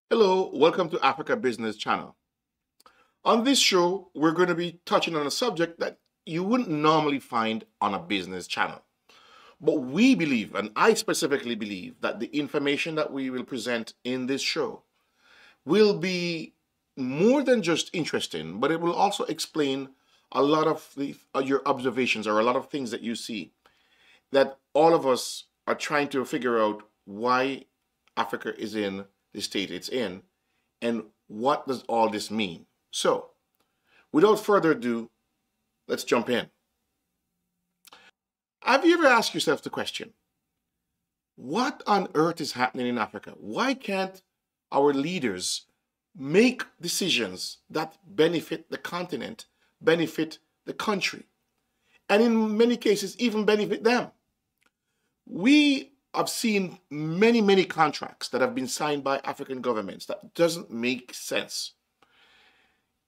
Hello, welcome to Africa Business Channel. On this show, we're going to be touching on a subject that you wouldn't normally find on a business channel. But we believe, and I specifically believe, that the information that we will present in this show will be more than just interesting, but it will also explain a lot of your observations or a lot of things that you see that all of us are trying to figure out why Africa is in the state it's in and what does all this mean. So, without further ado, let's jump in. Have you ever asked yourself the question, what on earth is happening in Africa? Why can't our leaders make decisions that benefit the continent, benefit the country, and in many cases even benefit them? We have seen many contracts that have been signed by African governments that doesn't make sense.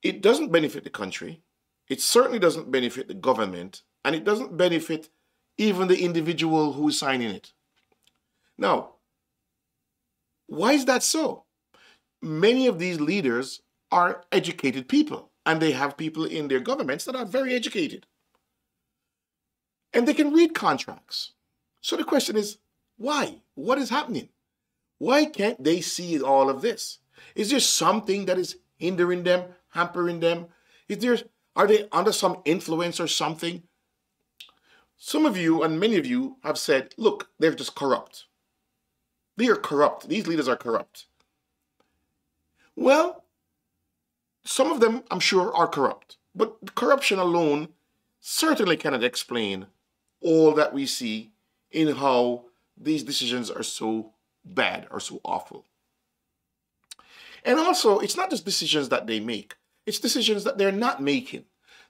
It doesn't benefit the country, it certainly doesn't benefit the government, and it doesn't benefit even the individual who is signing it. Now, why is that so? Many of these leaders are educated people, and they have people in their governments that are very educated. And they can read contracts. So the question is, why? What is happening? Why can't they see all of this? Is there something that is hindering them, hampering them? Are they under some influence or something? Some of you and many of you have said, look, they're just corrupt. They are corrupt. These leaders are corrupt. Well, some of them, I'm sure, are corrupt. But corruption alone certainly cannot explain all that we see in how these decisions are so bad or so awful. And also, it's not just decisions that they make. It's decisions that they're not making.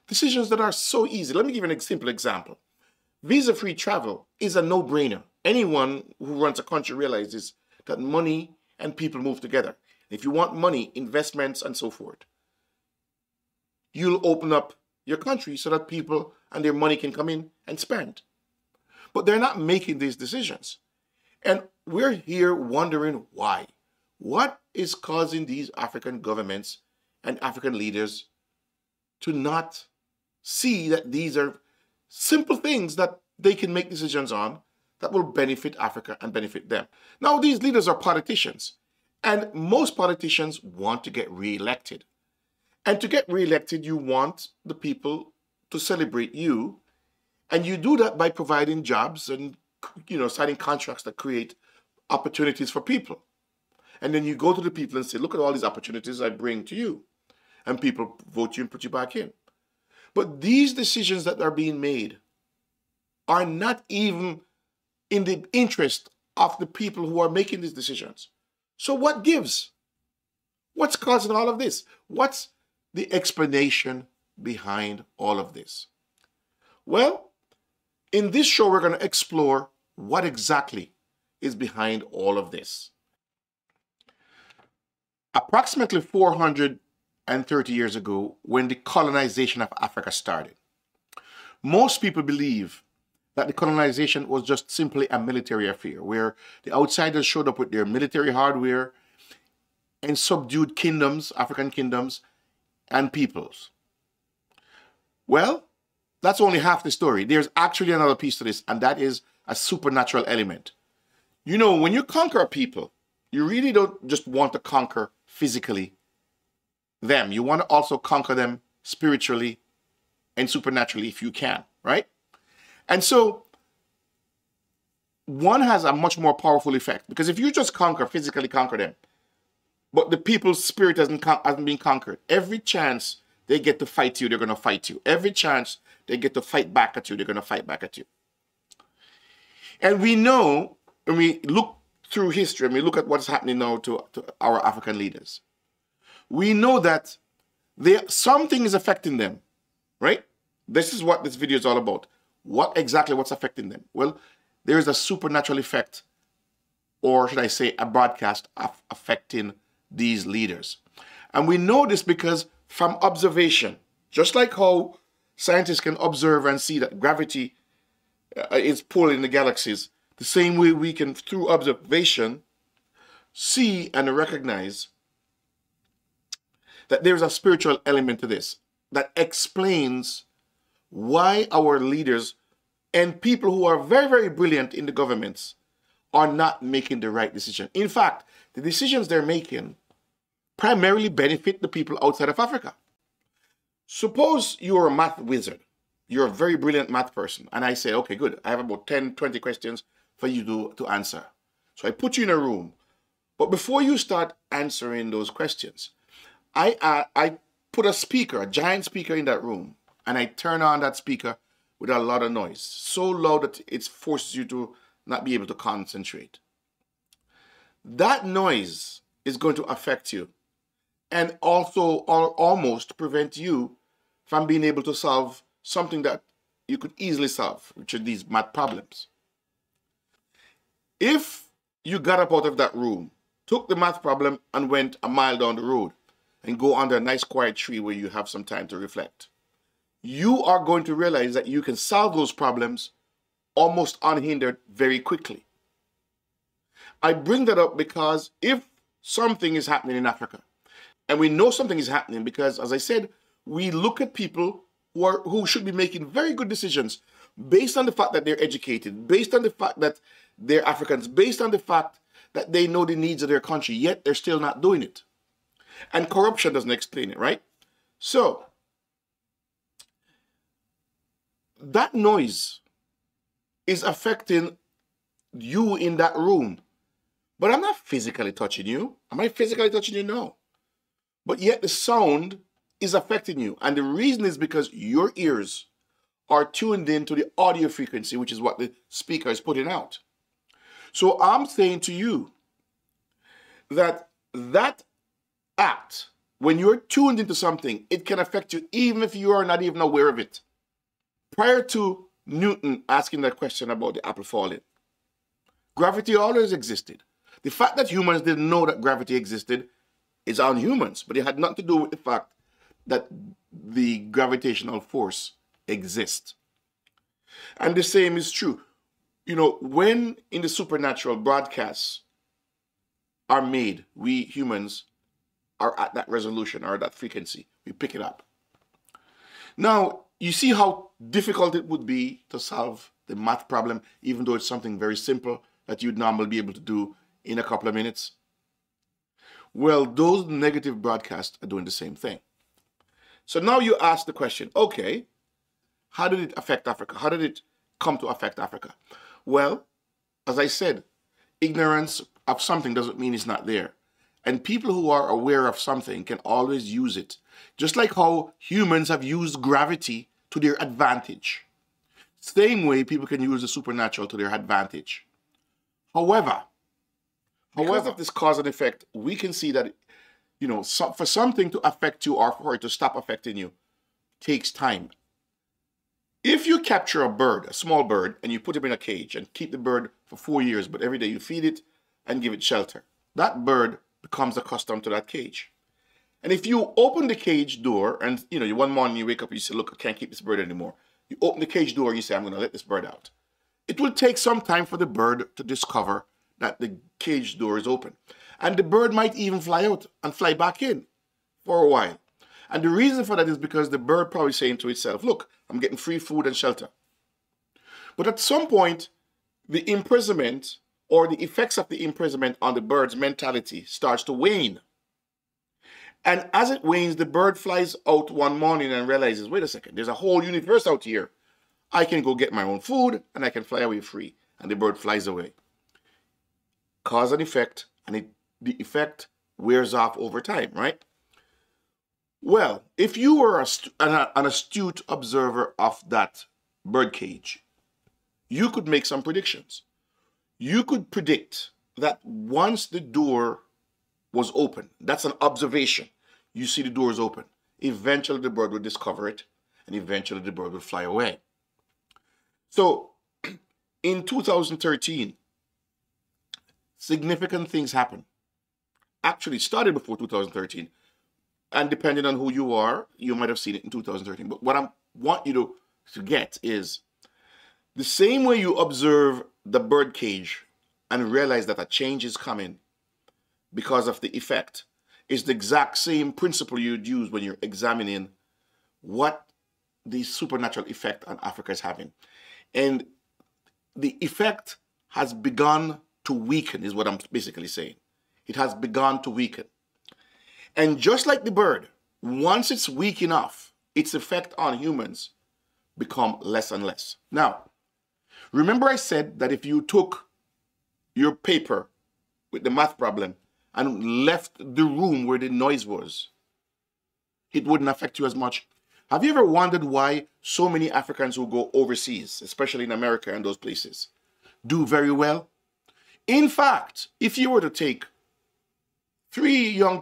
Decisions that are so easy. Let me give you a simple example. Visa-free travel is a no-brainer. Anyone who runs a country realizes that money and people move together. If you want money, investments, and so forth, you'll open up your country so that people and their money can come in and spend. But they're not making these decisions. And we're here wondering why. What is causing these African governments and African leaders to not see that these are simple things that they can make decisions on that will benefit Africa and benefit them? Now, these leaders are politicians, and most politicians want to get re-elected. And to get re-elected, you want the people to celebrate you. And you do that by providing jobs and, signing contracts that create opportunities for people. And then you go to the people and say, look at all these opportunities I bring to you. And people vote you and put you back in. But these decisions that are being made are not even in the interest of the people who are making these decisions. So what gives? What's causing all of this? What's the explanation behind all of this? Well, in this show, we're going to explore what exactly is behind all of this. Approximately 430 years ago, when the colonization of Africa started, most people believe that the colonization was just simply a military affair, where the outsiders showed up with their military hardware and subdued kingdoms, African kingdoms, and peoples. Well, that's only half the story. There's actually another piece to this, and that is a supernatural element. When you conquer people, you really don't just want to conquer physically them. You want to also conquer them spiritually and supernaturally if you can, right? And so one has a much more powerful effect, because if you just physically conquer them, but the people's spirit hasn't been conquered, every chance they get to fight you, they're going to fight you. Every chance they get to fight back at you, they're going to fight back at you. And we know, when we look through history and we look at what's happening now to our African leaders, we know that something is affecting them, right? This is what this video is all about. What's affecting them? Well, there is a supernatural effect, or should I say a broadcast affecting these leaders. And we know this because from observation, just like how scientists can observe and see that gravity is pulling the galaxies, the same way we can, through observation, see and recognize that there's a spiritual element to this that explains why our leaders and people who are very, very brilliant in the governments are not making the right decision. In fact, the decisions they're making primarily benefit the people outside of Africa. Suppose you're a math wizard. You're a very brilliant math person. And I say, okay, good. I have about 10, 20 questions for you to answer. So I put you in a room. But before you start answering those questions, I put a speaker, a giant speaker in that room, and I turn on that speaker with a lot of noise. So loud that it forces you to not be able to concentrate. That noise is going to affect you and also almost prevent you from being able to solve something that you could easily solve, which are these math problems. If you got up out of that room, took the math problem and went a mile down the road and go under a nice quiet tree where you have some time to reflect, you are going to realize that you can solve those problems almost unhindered very quickly. I bring that up because if something is happening in Africa, and we know something is happening because, as I said, we look at people who should be making very good decisions based on the fact that they're educated, based on the fact that they're Africans, based on the fact that they know the needs of their country, yet they're still not doing it. And corruption doesn't explain it, right? So, that noise is affecting you in that room. But I'm not physically touching you. Am I physically touching you? No. But yet the sound is affecting you. And the reason is because your ears are tuned in to the audio frequency, which is what the speaker is putting out. So I'm saying to you that that act, when you're tuned into something, it can affect you even if you are not even aware of it. Prior to Newton asking that question about the apple falling, gravity always existed. The fact that humans didn't know that gravity existed is on humans, but it had nothing to do with the fact that the gravitational force exists. And the same is true. You know, when in the supernatural broadcasts are made, we humans are at that resolution or that frequency. We pick it up. Now, you see how difficult it would be to solve the math problem, even though it's something very simple that you'd normally be able to do in a couple of minutes? Well, those negative broadcasts are doing the same thing. So now you ask the question, okay, how did it affect Africa? How did it come to affect Africa? Well, as I said, ignorance of something doesn't mean it's not there. And people who are aware of something can always use it. Just like how humans have used gravity to their advantage. Same way people can use the supernatural to their advantage. However, because of this cause and effect, we can see that, you know, for something to affect you or for it to stop affecting you takes time. If you capture a bird, a small bird, and you put it in a cage and keep the bird for 4 years, but every day you feed it and give it shelter, that bird becomes accustomed to that cage. And if you open the cage door and, you know, one morning you wake up and you say, look, I can't keep this bird anymore. You open the cage door and you say, I'm going to let this bird out. It will take some time for the bird to discover that the cage door is open. And the bird might even fly out and fly back in for a while. And the reason for that is because the bird probably saying to itself, look, I'm getting free food and shelter. But at some point, the imprisonment or the effects of the imprisonment on the bird's mentality starts to wane. And as it wanes, the bird flies out one morning and realizes, wait a second, there's a whole universe out here. I can go get my own food and I can fly away free. And the bird flies away. Cause and effect, and the effect wears off over time, right? Well, if you were an astute observer of that bird cage, you could make some predictions. You could predict that once the door was open, that's an observation. You see the door is open. Eventually the bird would discover it, and eventually the bird would fly away. So, in 2013, significant things happened. Actually, it started before 2013. And depending on who you are, you might have seen it in 2013. But what I want you to get is the same way you observe the bird cage and realize that a change is coming because of the effect. is the exact same principle you'd use when you're examining what the supernatural effect on Africa is having. And the effect has begun to weaken, is what I'm basically saying. It has begun to weaken. And just like the bird, once it's weak enough, its effect on humans become less and less. Now, remember I said that if you took your paper with the math problem and left the room where the noise was, it wouldn't affect you as much. Have you ever wondered why so many Africans who go overseas, especially in America and those places, do very well? In fact, if you were to take three young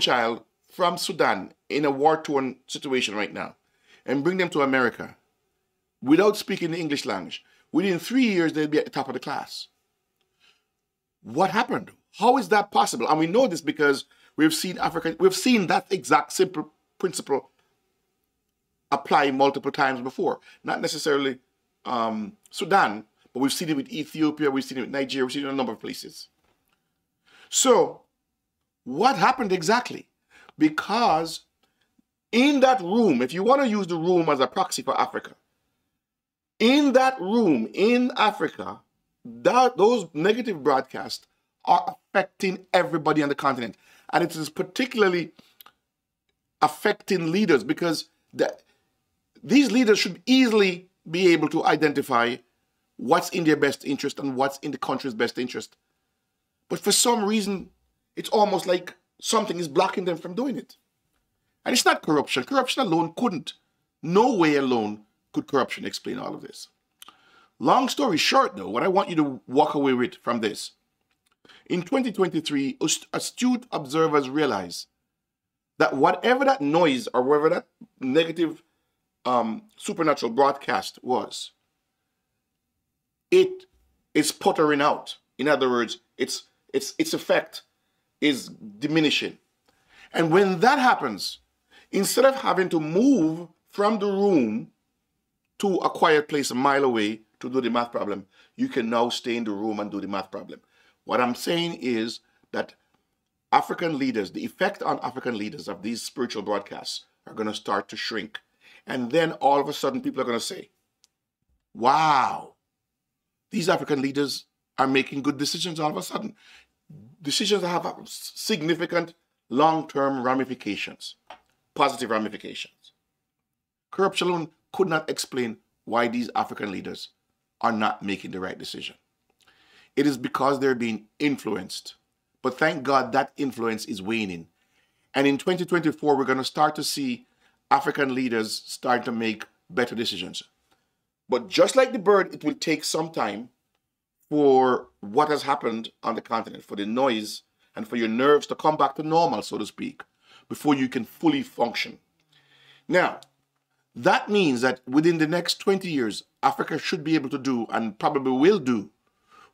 child from Sudan in a war-torn situation right now and bring them to America without speaking the English language, within 3 years, they'll be at the top of the class. What happened? How is that possible? And we know this because we've seen that exact simple principle apply multiple times before. Not necessarily Sudan, but we've seen it with Ethiopia, we've seen it with Nigeria, we've seen it in a number of places. So, what happened exactly? Because in that room, if you want to use the room as a proxy for Africa, in that room in Africa, those negative broadcasts are affecting everybody on the continent. And it is particularly affecting leaders because these leaders should easily be able to identify what's in their best interest and what's in the country's best interest. But for some reason, it's almost like something is blocking them from doing it. And it's not corruption. Corruption alone couldn't. No way alone could corruption explain all of this. Long story short, though, what I want you to walk away with from this. In 2023, astute observers realize that whatever that noise or whatever that negative supernatural broadcast was, it is puttering out. In other words, its effect is diminishing. And when that happens, instead of having to move from the room to a quiet place a mile away to do the math problem, you can now stay in the room and do the math problem. What I'm saying is that African leaders, the effect on African leaders of these spiritual broadcasts are going to start to shrink. And then all of a sudden people are going to say, wow, these African leaders are making good decisions all of a sudden. Decisions that have significant long-term ramifications, positive ramifications. Corruption alone could not explain why these African leaders are not making the right decision. It is because they're being influenced. But thank God that influence is waning. And in 2024, we're going to start to see African leaders start to make better decisions. But just like the bird, it will take some time for what has happened on the continent, for the noise and for your nerves to come back to normal, so to speak, before you can fully function. Now, that means that within the next 20 years, Africa should be able to do, and probably will do,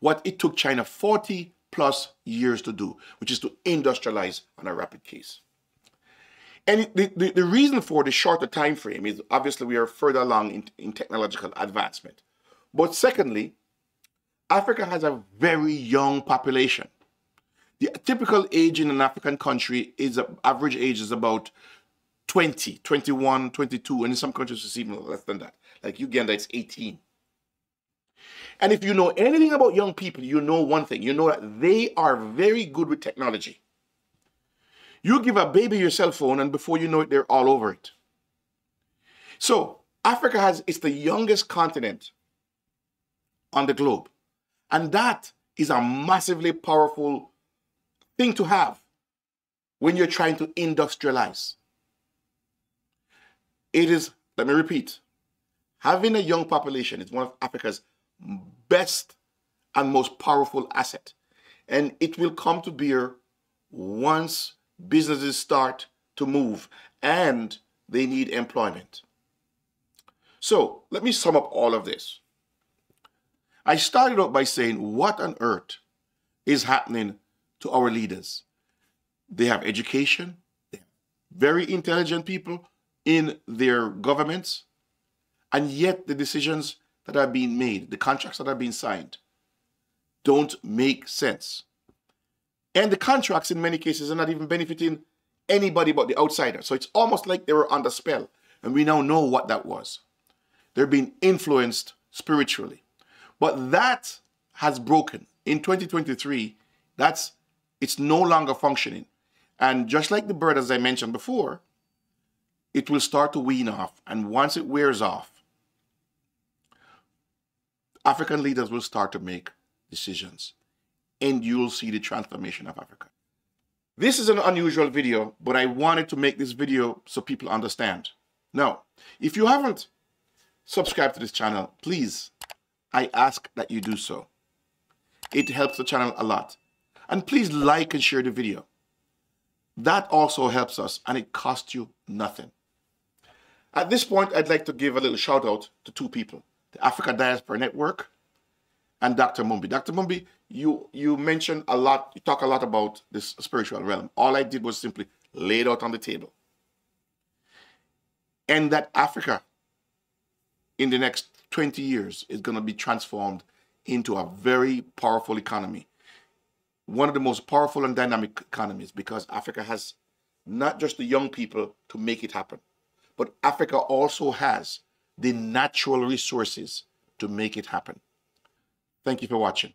what it took China 40 plus years to do, which is to industrialize on a rapid case. And the reason for the shorter time frame is obviously we are further along in technological advancement. But secondly, Africa has a very young population. The typical age in an African country is, average age is about 20, 21, 22, and in some countries it's even less than that. Like Uganda, it's 18. And if you know anything about young people, you know one thing. You know that they are very good with technology. You give a baby your cell phone, and before you know it, they're all over it. So Africa it's the youngest continent on the globe. And that is a massively powerful thing to have when you're trying to industrialize. It is, let me repeat, having a young population is one of Africa's best and most powerful asset. And it will come to bear once businesses start to move and they need employment. So let me sum up all of this. I started out by saying, what on earth is happening to our leaders? They have education, they have very intelligent people in their governments, and yet the decisions that are being made, the contracts that are being signed, don't make sense. And the contracts in many cases are not even benefiting anybody but the outsider. So it's almost like they were under spell. And we now know what that was. They're being influenced spiritually. But that has broken. In 2023, it's no longer functioning. And just like the bird, as I mentioned before, it will start to wean off. And once it wears off, African leaders will start to make decisions. And you'll see the transformation of Africa. This is an unusual video, but I wanted to make this video so people understand. Now, if you haven't subscribed to this channel, please, I ask that you do so. It helps the channel a lot. And please like and share the video. That also helps us, and it costs you nothing. At this point, I'd like to give a little shout out to two people, the Africa Diaspora Network and Dr. Mumbi. Dr. Mumbi, you mentioned a lot, you talk a lot about this spiritual realm. All I did was simply lay it out on the table. And that Africa, in the next 20 years, is going to be transformed into a very powerful economy. One of the most powerful and dynamic economies, because Africa has not just the young people to make it happen, but Africa also has the natural resources to make it happen. Thank you for watching.